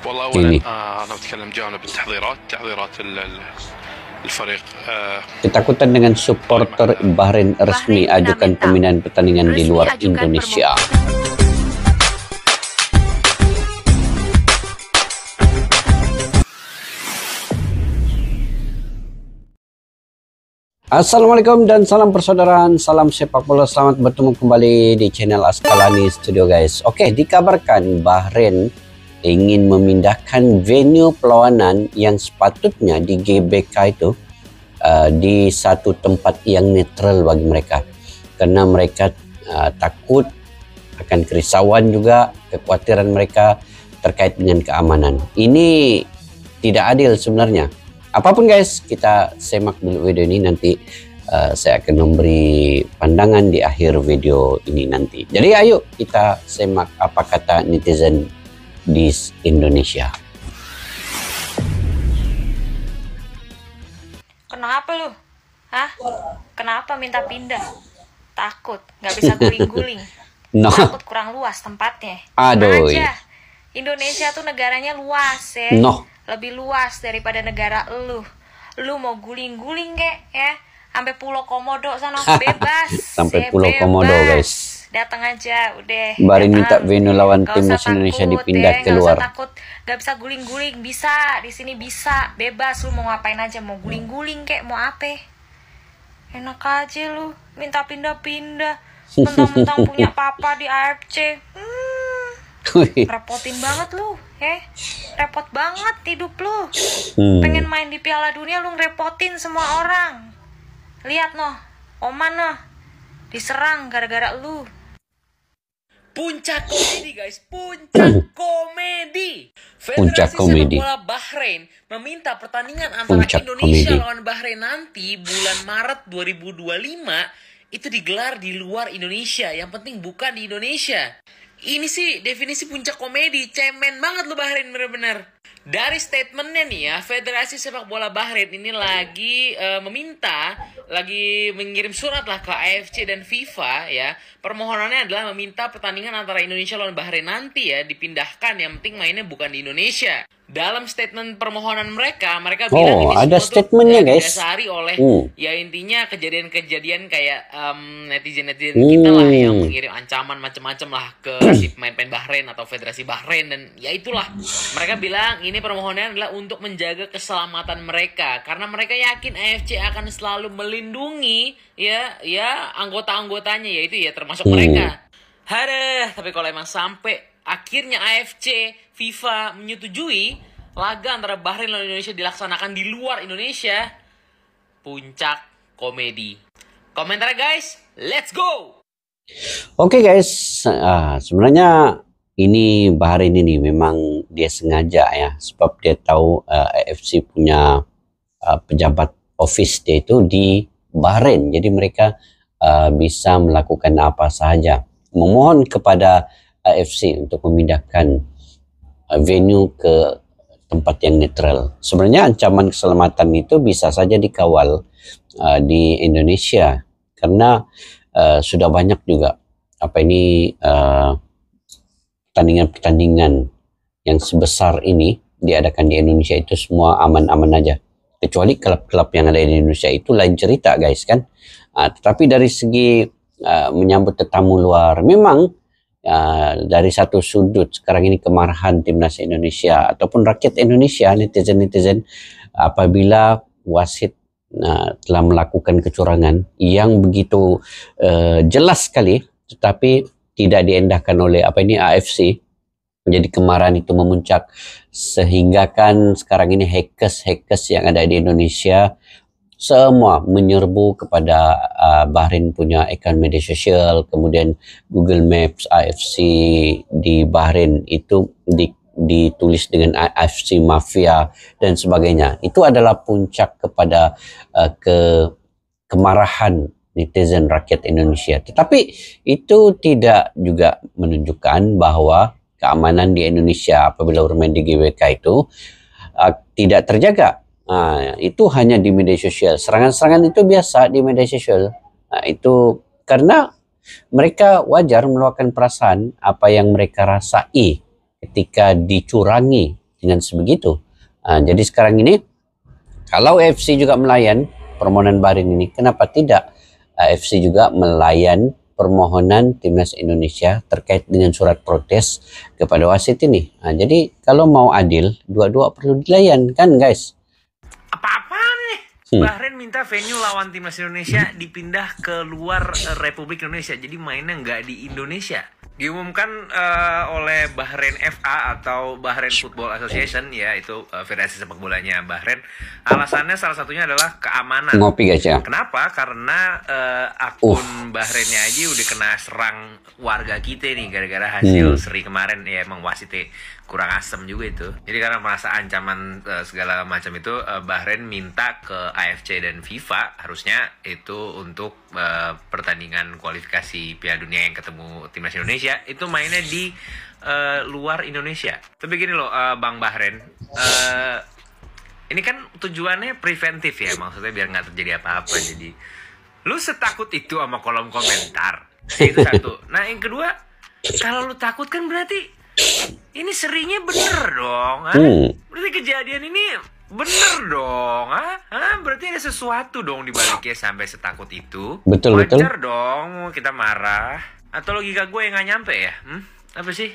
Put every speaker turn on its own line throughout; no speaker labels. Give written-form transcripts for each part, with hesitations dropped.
والله اولا
ini.
انا بتكلم جانب تحضيرات الفريق.
Ketakutan dengan supporter Bahrain resmi ajukan pemindahan pertandingan di luar Indonesia. Assalamualaikum dan salam persaudaraan, salam sepak bola. Selamat bertemu kembali di channel Askalani Studio, guys. Oke, dikabarkan Bahrain ingin memindahkan venue perlawanan yang sepatutnya di GBK itu di satu tempat yang netral bagi mereka, karena mereka takut akan kerisauan juga, kekhawatiran mereka terkait dengan keamanan. Ini tidak adil sebenarnya. Apapun guys, kita semak dulu video ini, nanti saya akan memberi pandangan di akhir video ini nanti. Jadi ayo kita semak apa kata netizen di Indonesia.
Kenapa lu? Hah? Kenapa minta pindah? Takut nggak bisa guling-guling?
No.
Takut kurang luas tempatnya?
Aduh.
Aja. Indonesia tuh negaranya luas ya.
No.
Lebih luas daripada negara lu. Lu mau guling-guling kek ya? Sampai Pulau Komodo sana bebas.
Sampai
ya,
Pulau
bebas.
Komodo guys.
Datang aja udah.
Bahrain minta venue lawan timnas Indonesia dipindah keluar.
Gak usah takut, gak bisa guling-guling, bisa di sini bisa bebas. Lu mau ngapain aja, mau guling-guling kek, mau apa? Enak aja lu, minta pindah-pindah. Mentang-mentang punya papa di AFC. Repotin banget lu, repot banget hidup lu. Pengen main di Piala Dunia lu ngerepotin semua orang. Lihat noh, Oman noh, diserang gara-gara lu.
Puncak komedi guys, puncak komedi. Federasi Sepak Bola Bahrain meminta pertandingan antara Indonesia lawan Bahrain nanti bulan Maret 2025 itu digelar di luar Indonesia. Yang penting bukan di Indonesia. Ini sih definisi puncak komedi, cemen banget lu Bahrain bener-bener. Dari statementnya nih ya, Federasi Sepak Bola Bahrain ini lagi mengirim surat lah ke AFC dan FIFA ya. Permohonannya adalah meminta pertandingan antara Indonesia lawan Bahrain nanti ya dipindahkan, yang penting mainnya bukan di Indonesia. Dalam statement permohonan mereka bilang ini
ada statementnya guys.
Didasari oleh ya intinya kejadian-kejadian kayak netizen-netizen kita lah yang mengirim ancaman macam-macam lah ke si pemain-pemain Bahrain atau Federasi Bahrain, dan ya itulah mereka bilang ini permohonan adalah untuk menjaga keselamatan mereka karena mereka yakin AFC akan selalu melindungi ya anggota-anggotanya, yaitu ya termasuk mereka. Tapi kalau emang sampai akhirnya AFC, FIFA menyetujui laga antara Bahrain dan Indonesia dilaksanakan di luar Indonesia, puncak komedi. Komentar guys, let's go!
Oke guys, sebenarnya ini Bahrain ini memang dia sengaja ya, sebab dia tahu AFC punya pejabat office dia itu di Bahrain, jadi mereka bisa melakukan apa saja, memohon kepada AFC untuk memindahkan venue ke tempat yang netral. Sebenarnya ancaman keselamatan itu bisa saja dikawal di Indonesia, karena sudah banyak juga pertandingan-pertandingan yang sebesar ini diadakan di Indonesia, itu semua aman-aman aja, kecuali klub-klub yang ada di Indonesia itu lain cerita guys kan. Tetapi dari segi menyambut tetamu luar, memang dari satu sudut sekarang ini kemarahan timnas Indonesia ataupun rakyat Indonesia, netizen apabila wasit telah melakukan kecurangan yang begitu jelas sekali, tetapi tidak diendahkan oleh AFC. Jadi kemarahan itu memuncak sehingga kan sekarang ini hackers yang ada di Indonesia semua menyerbu kepada Bahrain punya akun media sosial, kemudian Google Maps AFC di Bahrain itu ditulis dengan AFC Mafia dan sebagainya. Itu adalah puncak kepada kemarahan netizen rakyat Indonesia. Tetapi itu tidak juga menunjukkan bahwa keamanan di Indonesia apabila bermain di GBK itu tidak terjaga. Itu hanya di media sosial. Serangan-serangan itu biasa di media sosial. Itu karena mereka wajar meluapkan perasaan apa yang mereka rasai ketika dicurangi dengan sebegitu. Jadi sekarang ini kalau AFC juga melayan permohonan Bahrain ini, kenapa tidak AFC juga melayan permohonan timnas Indonesia terkait dengan surat protes kepada wasit ini. Jadi kalau mau adil, dua-dua perlu dilayan kan guys.
Apa-apaan nih? Bahrain minta venue lawan timnas Indonesia dipindah ke luar Republik Indonesia, jadi mainnya nggak di Indonesia. Diumumkan oleh Bahrain FA atau Bahrain Football Association, ya itu federasi sepak bolanya Bahrain. Alasannya salah satunya adalah keamanan.
Ngopi guys ya.
Kenapa? Karena akun Bahrainnya aja udah kena serang warga kita nih gara-gara hasil seri kemarin. Ya emang wasitnya kurang asem juga itu. Jadi karena merasa ancaman segala macam itu, Bahrain minta ke AFC dan FIFA harusnya itu untuk pertandingan kualifikasi Piala Dunia yang ketemu timnas Indonesia itu mainnya di luar Indonesia. Tapi gini loh, Bang Bahrain, ini kan tujuannya preventif ya, maksudnya biar nggak terjadi apa-apa. Jadi lu setakut itu sama kolom komentar, itu satu. Nah yang kedua, kalau lu takut kan berarti ini serinya bener dong, berarti kejadian ini bener dong, berarti ada sesuatu dong di baliknya sampai setakut itu.
Betul.
Wajar dong kita marah. Atau logika gue yang nggak nyampe ya? Apa sih?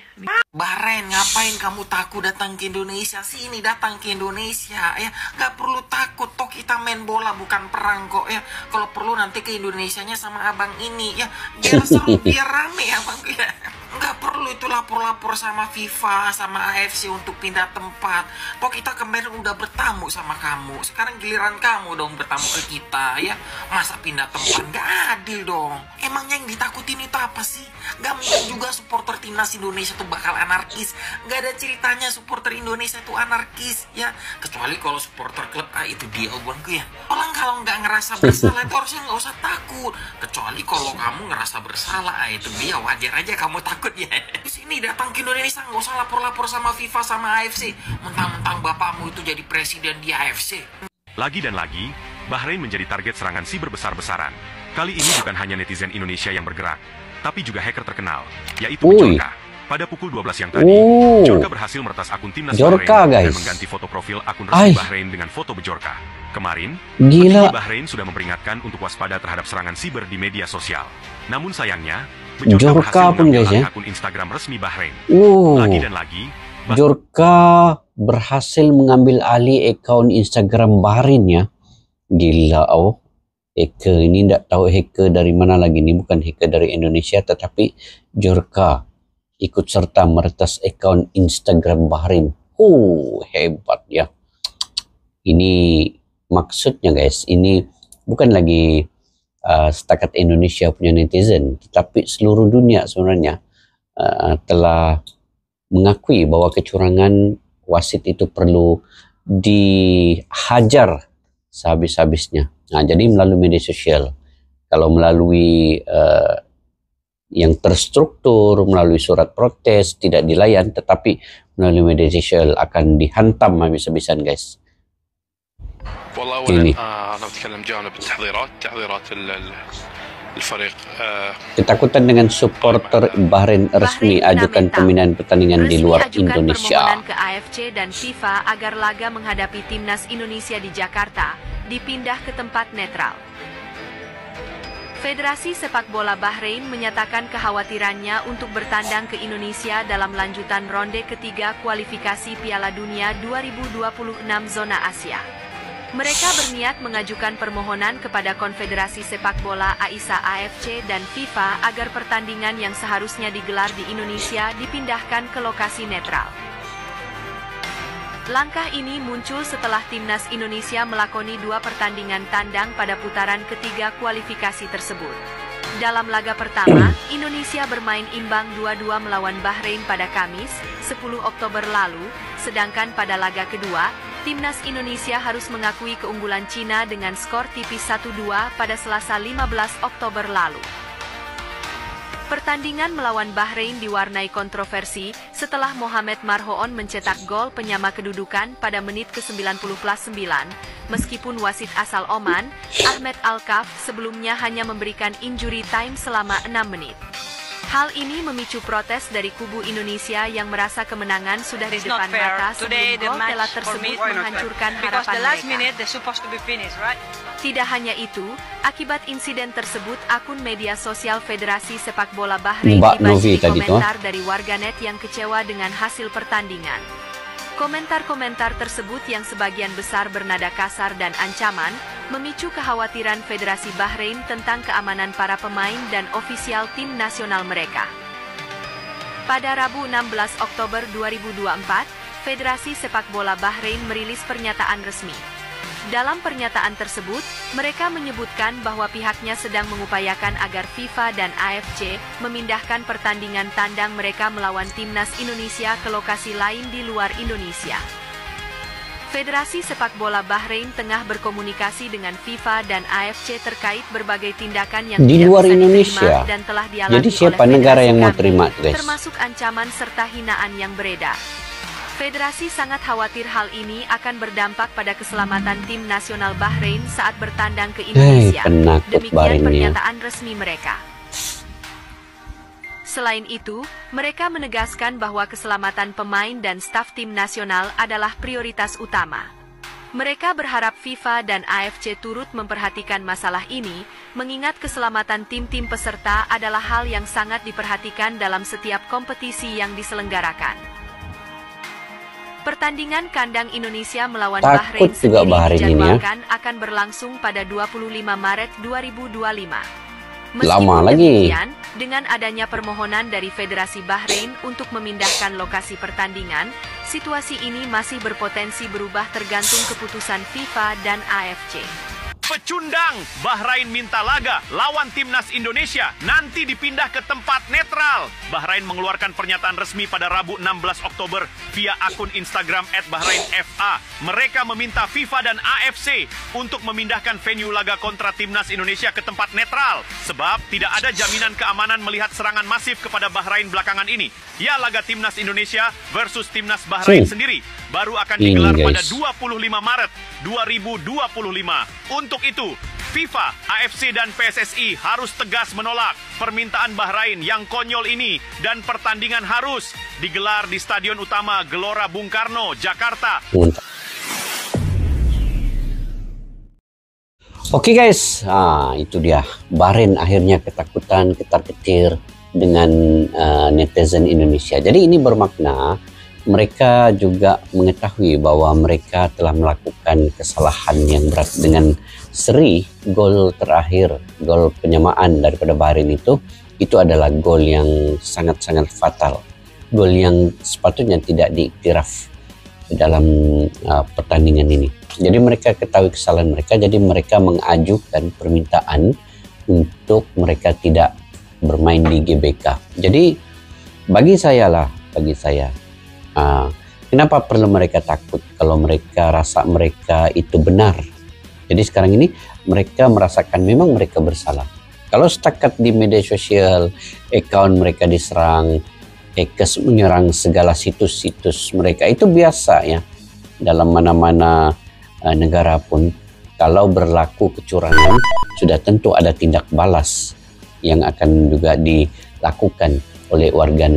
Bahrain, ngapain kamu takut datang ke Indonesia? Sini datang ke Indonesia ya, nggak perlu takut. Toh kita main bola bukan perang kok ya. Kalau perlu nanti ke Indonesianya sama abang ini ya, biar seru, biar rame ya bang ya. Nggak perlu itu lapor-lapor sama FIFA, sama AFC untuk pindah tempat. Toh kita kemarin udah bertamu sama kamu, sekarang giliran kamu dong bertamu ke kita ya. Masa pindah tempat? Nggak adil dong. Emangnya yang ditakutin itu apa sih? Nggak mungkin juga supporter timnas Indonesia tuh bakal anarkis. Nggak ada ceritanya supporter Indonesia tuh anarkis ya. Kecuali kalau supporter klub itu dia bangku ya. Orang kalau nggak ngerasa bersalah itu harusnya nggak usah takut. Kecuali kalau kamu ngerasa bersalah itu dia, wajar aja kamu takut ya. Di sini datang ke Indonesia nggak usah lapor-lapor sama FIFA sama AFC. Mentang-mentang bapakmu itu jadi presiden di AFC.
Lagi dan lagi, Bahrain menjadi target serangan siber besar-besaran. Kali ini bukan hanya netizen Indonesia yang bergerak, tapi juga hacker terkenal, yaitu Bjorka. Pada pukul 12 siang tadi, Bjorka berhasil meretas akun timnas Bahrain dan mengganti foto profil akun resmi Bahrain dengan foto Bjorka. Kemarin, petinggi Bahrain sudah memperingatkan untuk waspada terhadap serangan siber di media sosial. Namun sayangnya, Bjorka berhasil mengambil alih akun Instagram resmi Bahrain. Lagi dan lagi,
Bjorka berhasil mengambil alih akun Instagram Bahrain ya. Gila, hacker ini tidak tahu hacker dari mana lagi, ini bukan hacker dari Indonesia tetapi Bjorka ikut serta meretas akun Instagram Bahrain. Hebat ya. Ini maksudnya guys, ini bukan lagi setakat Indonesia punya netizen, tetapi seluruh dunia sebenarnya telah mengakui bahwa kecurangan wasit itu perlu dihajar sehabis-habisnya. Nah, jadi melalui media sosial, kalau melalui yang terstruktur, melalui surat protes tidak dilayan, tetapi melalui media sosial akan dihantam habis-habisan guys.
والله اولا انا بتكلم جانب تحضيرات الفريق.
Ketakutan dengan supporter Bahrain resmi ajukan pemindahan pertandingan di luar Indonesia.
Permohonan ke AFC dan FIFA agar laga menghadapi timnas Indonesia di Jakarta dipindah ke tempat netral. Federasi Sepak Bola Bahrain menyatakan kekhawatirannya untuk bertandang ke Indonesia dalam lanjutan ronde ketiga kualifikasi Piala Dunia 2026 zona Asia. Mereka berniat mengajukan permohonan kepada Konfederasi Sepak Bola AISA AFC dan FIFA agar pertandingan yang seharusnya digelar di Indonesia dipindahkan ke lokasi netral. Langkah ini muncul setelah timnas Indonesia melakoni 2 pertandingan tandang pada putaran ketiga kualifikasi tersebut. Dalam laga pertama, Indonesia bermain imbang 2-2 melawan Bahrain pada Kamis, 10 Oktober lalu, sedangkan pada laga kedua, timnas Indonesia harus mengakui keunggulan Cina dengan skor tipis 1-2 pada Selasa 15 Oktober lalu. Pertandingan melawan Bahrain diwarnai kontroversi setelah Mohamed Marhoon mencetak gol penyama kedudukan pada menit ke-90+9, meskipun wasit asal Oman, Ahmed Al-Kaf, sebelumnya hanya memberikan injury time selama 6 menit. Hal ini memicu protes dari kubu Indonesia yang merasa kemenangan sudah di depan mata sebelum gol telat tersebut menghancurkan harapan mereka. Tidak hanya itu, akibat insiden tersebut akun media sosial Federasi Sepak Bola Bahrain dibanjiri komentar dari warganet yang kecewa dengan hasil pertandingan. Komentar-komentar tersebut yang sebagian besar bernada kasar dan ancaman, memicu kekhawatiran Federasi Bahrain tentang keamanan para pemain dan ofisial tim nasional mereka. Pada Rabu 16 Oktober 2024, Federasi Sepak Bola Bahrain merilis pernyataan resmi. Dalam pernyataan tersebut, mereka menyebutkan bahwa pihaknya sedang mengupayakan agar FIFA dan AFC memindahkan pertandingan tandang mereka melawan timnas Indonesia ke lokasi lain di luar Indonesia. Federasi Sepak Bola Bahrain tengah berkomunikasi dengan FIFA dan AFC terkait berbagai tindakan yang
di luar
tidak bisa
Indonesia
diterima dan telah dialami
jadi siapa
oleh
negara
federasi
yang mau
kami,
terima, guys?
termasuk ancaman serta hinaan yang beredar. Federasi sangat khawatir hal ini akan berdampak pada keselamatan tim nasional Bahrain saat bertandang ke Indonesia. Demikian pernyataan resmi mereka. Selain itu, mereka menegaskan bahwa keselamatan pemain dan staf tim nasional adalah prioritas utama. Mereka berharap FIFA dan AFC turut memperhatikan masalah ini, mengingat keselamatan tim-tim peserta adalah hal yang sangat diperhatikan dalam setiap kompetisi yang diselenggarakan. Pertandingan kandang Indonesia melawan Bahrain sendiri dijadwalkan akan berlangsung pada 25 Maret 2025.
Lama lagi.
Demikian, dengan adanya permohonan dari Federasi Bahrain untuk memindahkan lokasi pertandingan, situasi ini masih berpotensi berubah tergantung keputusan FIFA dan AFC.
Pecundang, Bahrain minta laga lawan timnas Indonesia nanti dipindah ke tempat netral. Bahrain mengeluarkan pernyataan resmi pada Rabu 16 Oktober via akun Instagram @BahrainFA. Mereka meminta FIFA dan AFC untuk memindahkan venue laga kontra timnas Indonesia ke tempat netral, sebab tidak ada jaminan keamanan melihat serangan masif kepada Bahrain belakangan ini. Ya, laga timnas Indonesia versus timnas Bahrain sendiri baru akan digelar pada 25 Maret 2025. Untuk itu, FIFA, AFC, dan PSSI harus tegas menolak permintaan Bahrain yang konyol ini dan pertandingan harus digelar di Stadion Utama Gelora Bung Karno, Jakarta.
Oke guys, itu dia. Bahrain akhirnya ketakutan, ketar-ketir dengan netizen Indonesia. Jadi ini bermakna mereka juga mengetahui bahwa mereka telah melakukan kesalahan yang berat dengan seri gol terakhir, gol penyamaan daripada Bahrain itu adalah gol yang sangat-sangat fatal. Gol yang sepatutnya tidak diiktiraf dalam pertandingan ini. Jadi mereka ketahui kesalahan mereka, jadi mereka mengajukan permintaan untuk mereka tidak bermain di GBK. Jadi bagi saya, kenapa perlu mereka takut kalau mereka rasa mereka itu benar? Jadi sekarang ini mereka merasakan memang mereka bersalah. Kalau setakat di media sosial, account mereka diserang, hackers menyerang segala situs-situs mereka, itu biasa ya. Dalam mana-mana negara pun, kalau berlaku kecurangan, sudah tentu ada tindak balas yang akan juga dilakukan oleh warga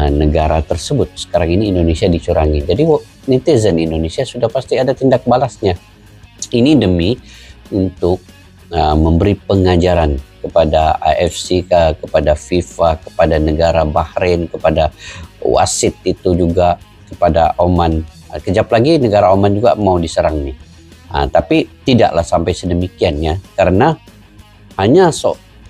negara tersebut. Sekarang ini Indonesia dicurangi, jadi netizen Indonesia sudah pasti ada tindak balasnya. Ini demi untuk memberi pengajaran kepada AFC, kepada FIFA, kepada negara Bahrain, kepada wasit itu juga, kepada Oman. Kejap lagi negara Oman juga mau diserang nih. Tapi tidaklah sampai sedemikian ya, karena hanya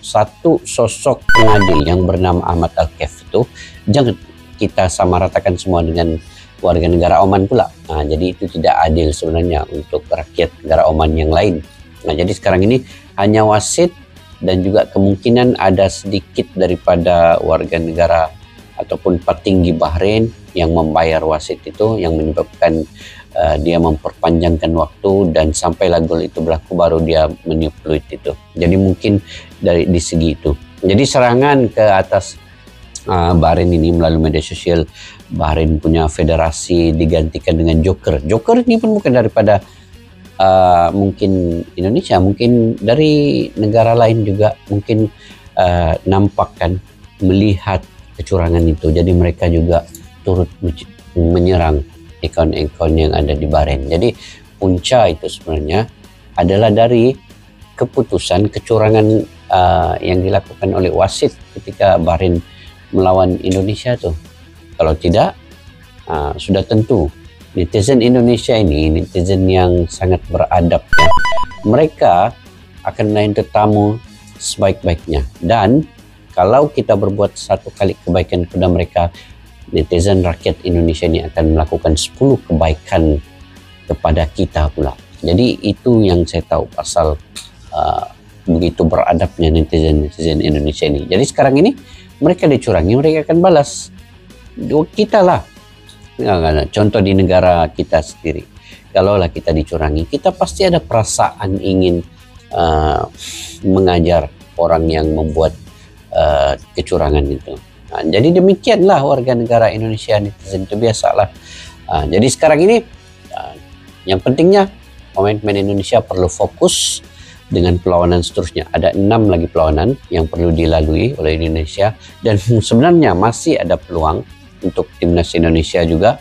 satu sosok pengadil yang bernama Ahmad Al-Kef itu, jangan kita samaratakan semua dengan warga negara Oman pula. Jadi itu tidak adil sebenarnya untuk rakyat negara Oman yang lain. Jadi sekarang ini hanya wasit dan juga kemungkinan ada sedikit daripada warga negara ataupun petinggi Bahrain yang membayar wasit itu, yang menyebabkan dia memperpanjangkan waktu dan sampailah gol itu berlaku baru dia meniup peluit itu. Jadi mungkin di segi itu. Jadi serangan ke atas Bahrain ini melalui media sosial, Bahrain punya federasi digantikan dengan Joker. Joker ini pun bukan daripada mungkin Indonesia, mungkin dari negara lain juga mungkin nampak kan. melihat kecurangan itu, jadi mereka juga turut menyerang ekon-ekon yang ada di Bahrain. Jadi punca itu sebenarnya adalah dari keputusan kecurangan yang dilakukan oleh wasit ketika Bahrain melawan Indonesia tuh. Kalau tidak, sudah tentu netizen Indonesia ini netizen yang sangat beradab ya. Mereka akan melayani tetamu sebaik-baiknya, dan kalau kita berbuat satu kali kebaikan kepada mereka, netizen rakyat Indonesia ini akan melakukan 10 kebaikan kepada kita pula. Jadi itu yang saya tahu pasal begitu beradabnya netizen Indonesia ini. Jadi sekarang ini mereka dicurangi, mereka akan balas. Kita lah, contoh di negara kita sendiri, kalaulah kita dicurangi, kita pasti ada perasaan ingin mengajar orang yang membuat kecurangan itu. Jadi demikianlah warga negara Indonesia, netizen itu biasalah. Jadi sekarang ini yang pentingnya pemain-pemain Indonesia perlu fokus dengan perlawanan seterusnya. Ada 6 lagi perlawanan yang perlu dilalui oleh Indonesia, dan sebenarnya masih ada peluang untuk timnas Indonesia juga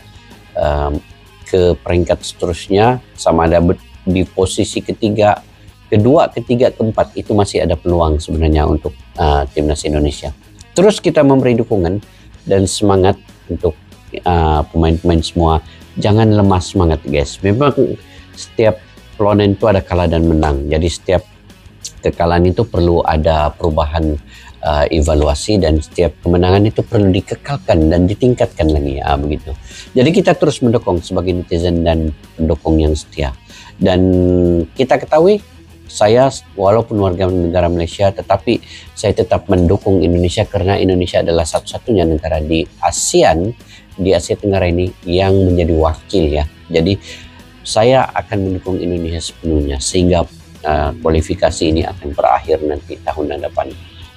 ke peringkat seterusnya, sama ada di posisi ketiga, kedua, ketiga, keempat, itu masih ada peluang sebenarnya untuk timnas Indonesia. Terus kita memberi dukungan dan semangat untuk pemain-pemain semua. Jangan lemah semangat guys. Memang setiap perlawanan itu ada kalah dan menang. Jadi setiap kekalahan itu perlu ada perubahan evaluasi, dan setiap kemenangan itu perlu dikekalkan dan ditingkatkan lagi ya, begitu. Jadi kita terus mendukung sebagai netizen dan pendukung yang setia. Dan kita ketahui, saya walaupun warga negara Malaysia, tetapi saya tetap mendukung Indonesia karena Indonesia adalah satu-satunya negara di ASEAN, di Asia Tenggara ini yang menjadi wakil ya. Jadi saya akan mendukung Indonesia sepenuhnya sehingga kualifikasi ini akan berakhir nanti tahun depan.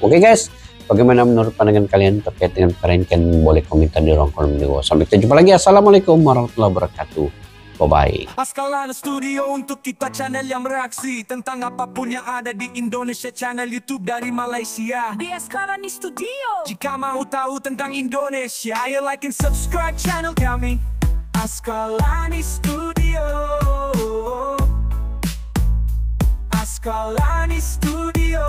Oke guys, bagaimana menurut pandangan kalian terkait dengan perkara ini? Kalian boleh komentar di ruang kolom di bawah. Sampai jumpa lagi. Assalamualaikum warahmatullahi wabarakatuh. Bye-bye.
Askalana Studio untuk kita channel yang bereaksi tentang apapun yang ada di Indonesia, channel YouTube dari Malaysia di Askalani Studio. Jika mau tahu tentang Indonesia, ayo like and subscribe channel kami Askalani Studio. Askalani Studio.